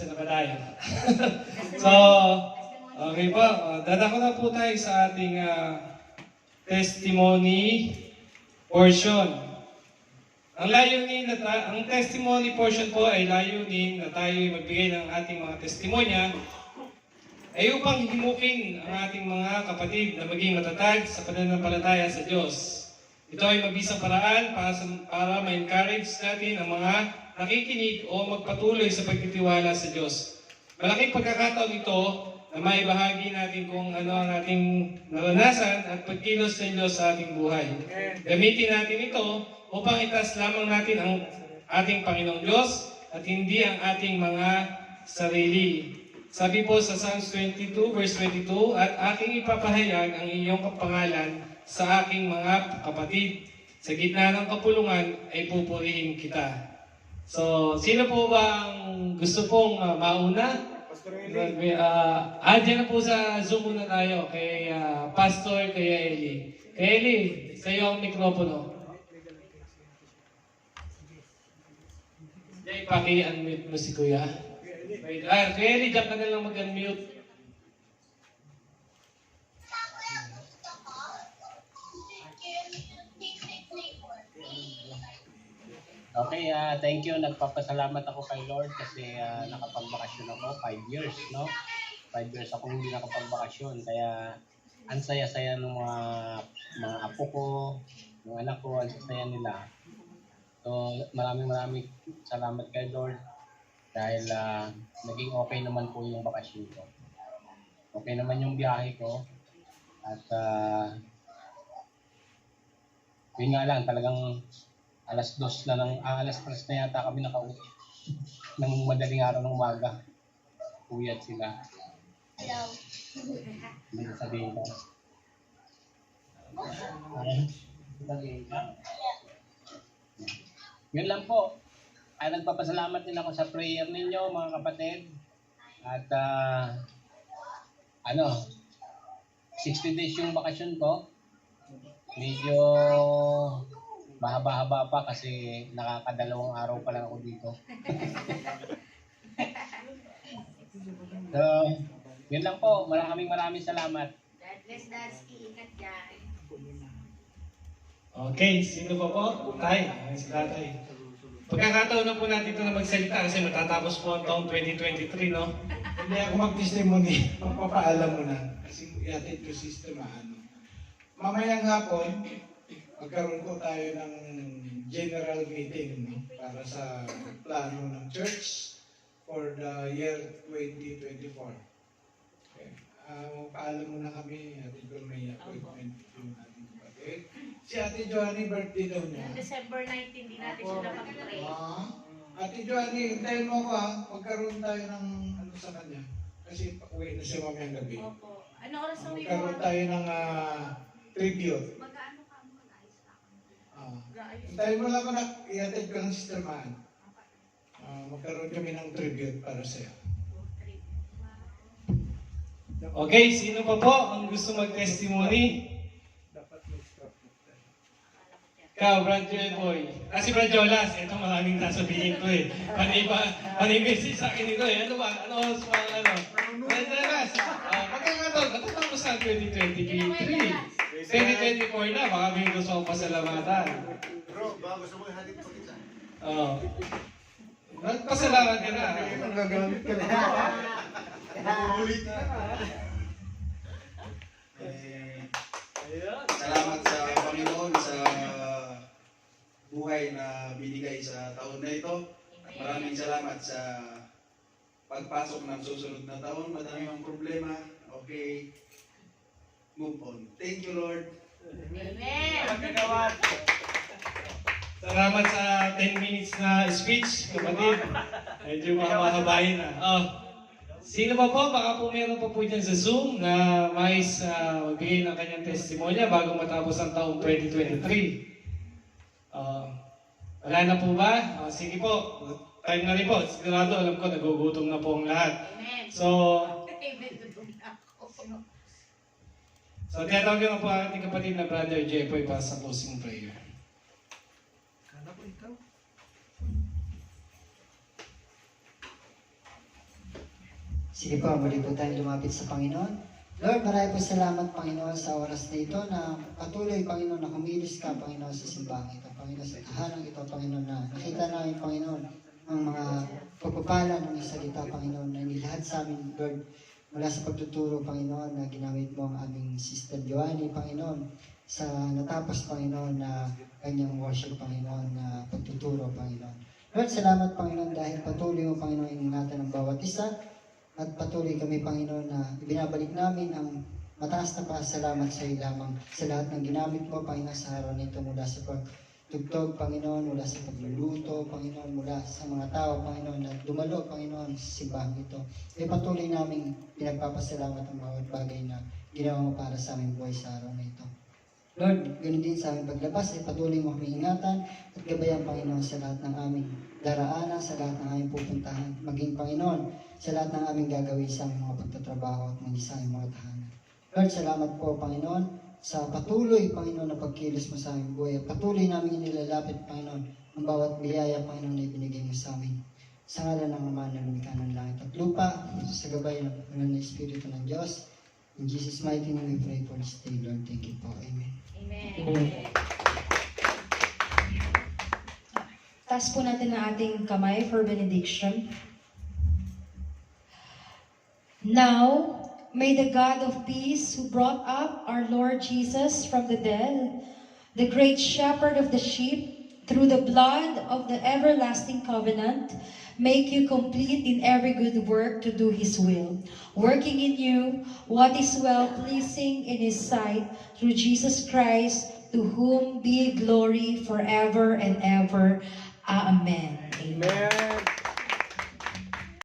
Sa nakadayo. So, okay po. Dadako na po tayo sa ating testimony portion. Ang testimony portion po ay layunin na tayo magbigay ng ating mga testimonya ay upang himukin ang ating mga kapatid na maging matatag sa pananampalataya sa Diyos. Ito ay mabisang paraan para ma-encourage natin ang mga nakikinig o magpatuloy sa pagtitiwala sa Diyos. Malaking pagkakataon ito na maibahagi natin kung ano ang ating naranasan at pagkilos ng Diyos sa ating buhay. Gamitin natin ito upang itaas lamang natin ang ating Panginoong Diyos at hindi ang ating mga sarili. Sabi po sa Psalms 22 verse 22, at aking ipapahayag ang iyong kapangalan sa aking mga kapatid. Sa gitna ng kapulungan ay pupurihin kita. So, sino po ba ang gusto pong mauna? Pastor Eli. Diyan na po sa Zoom muna tayo kay Pastor, kay Eli. Kay Eli, sa iyo ang mikropono. Diyan, paki-unmute mo si Kuya. Kay Eli, diyan ka na lang mag-unmute. Okay, thank you. Nagpapasalamat ako kay Lord kasi nakapagbakasyon ako 5 years, no? 5 years ako hindi nakapagbakasyon. Kaya ang saya-saya ng mga apo ko, ng anak ko, ang saya nila. So, maraming salamat kay Lord dahil naging okay naman po yung bakasyon ko. Okay naman yung biyahe ko. At yun nga lang, talagang alas 3 na yata kami nakauwi ng madaling araw ng umaga. Puyat sila. Hello. Hindi ko sabihin ko. Yun lang po. Ay nagpapasalamat din ako sa prayer ninyo mga kapatid. At 60 days yung bakasyon ko. Medyo mahaba-haba pa kasi nakakadalawang araw pa lang ako dito. So, yun lang po. Maraming salamat. God bless Darsky. Ingat dyan. Okay, sino pa po? Tay, si Tatay. Pagkakataon na po natin ito na magsalita kasi matatapos po ang taong 2023, no? Hindi ako mag-testimony. Magpapaalam mo na. Kasi yatid ko sistema. Mamayang hapon, magkaroon po tayo ng general meeting, no? Para sa plano ng church for the year 2024. Okay. Paalam mo na kami. Yatid ko may appointment yung ating kapatid. Si Ate Joanny, birthday daw niya. December 19, di natin siya napag-pray. Ate Joanny, hintayin mo ako ha. Magkaroon tayo ng ano sa kanya. Kasi uwi na siya mamayang gabi. Opo. Ano oras ang uwi mo? Magkaroon tayo ng tribute. Magkaano ka mo? Mag-ayos ka ako. Hintayin mo lang ako na i-attend ko ng Sister Maan. Magkaroon kami ng tribute para sa'yo. Okay, sino pa po ang gusto mag-testimony? Dapat may stop mo tayo. Ikaw, Brad Boy. Si Brad Jolas, ito maraming sasabihin ko eh. Message sa akin ito eh. Ano ba? Ano oras pa ang ano? Brad Jolas, pagkakataon, natatapos na 2023. 2024 na, baka may gusto kong pasalamatan. Bro, baka gusto mo ihatid pa kita. Oo. Nagpasalamat ka na. Ang gagamit ka na. Ulit. Salamat sa Panginoon sa buhay na binigay sa taon na ito. Maraming salamat sa pagpasok ng susunod na taon. Madami ang problema. Okay. Move on. Thank you, Lord. Amen. Salamat sa 10 minutes na speech, kapatid. Medyo mahabahin na. Sino pa po? Baka po meron pa po dyan sa Zoom na mais magbigay ng kanyang testimonya bago matapos ang taong 2023. Wala na po ba? Sige po. Time na rin po. Sigurado alam ko nagugutom na po ang lahat. Amen. So, Amen. tinatawag ko po ang ating kapatid na Brother Jepoy para sa closing prayer. Kala ko ikaw. Sige po, muli po tayong lumapit sa Panginoon. Lord, marami po salamat, Panginoon, sa oras na ito na patuloy, Panginoon, na kumilos ka, Panginoon, sa simbahan ito. Panginoon, sa tahanang ito, Panginoon, na nakita namin, Panginoon, ang mga pagpapala ng salita, Panginoon, na inilahad sa amin, Lord, mula sa pagtuturo, Panginoon, na ginamit mo ang aming Sister Joanny, Panginoon, sa natapos, Panginoon, na kanyang worship, Panginoon, na pagtuturo, Panginoon. Lord, salamat, Panginoon, dahil patuloy mo, Panginoon, ingatan ng bawat isa. At patuloy kami, Panginoon, na ibinabalik namin ang mataas na pasalamat sa iyo lamang sa lahat ng ginamit mo, Panginoon, sa araw nito mula sa pagtugtog, Panginoon, mula sa pagluluto, Panginoon, mula sa mga tao, Panginoon, na dumalo, Panginoon, sa simbahan ito. E patuloy namin pinagpapasalamat ang bawat bagay na ginawa mo para sa aming buhay sa araw na ito. Lord, ganun din sa aming paglabas, ay patuloy mo kami ingatan at gabayan, Panginoon, sa lahat ng aming daraanan, sa lahat ng aming pupuntahan. Maging, Panginoon, sa lahat ng aming gagawin sa aming mga pagtatrabaho at maging sa aming mga tahanan. Lord, salamat po, Panginoon, sa patuloy, Panginoon, na pagkilos mo sa aming buhay. At patuloy namin inilalapit, Panginoon, ang bawat biyaya, Panginoon, na ibinigay mo sa amin. Sa ngalan ng Ama na lumikha ng langit at lupa, sa gabay ng Panginoon na Espiritu ng Diyos. In Jesus' mighty name we pray for this day, Lord. Thank you po. Amen. Amen. Taas po natin ang ating kamay for benediction. Now, may the God of peace who brought up our Lord Jesus from the dead, the great shepherd of the sheep, through the blood of the everlasting covenant, make you complete in every good work to do His will, working in you what is well-pleasing in His sight, through Jesus Christ, to whom be glory forever and ever. Amen. Amen.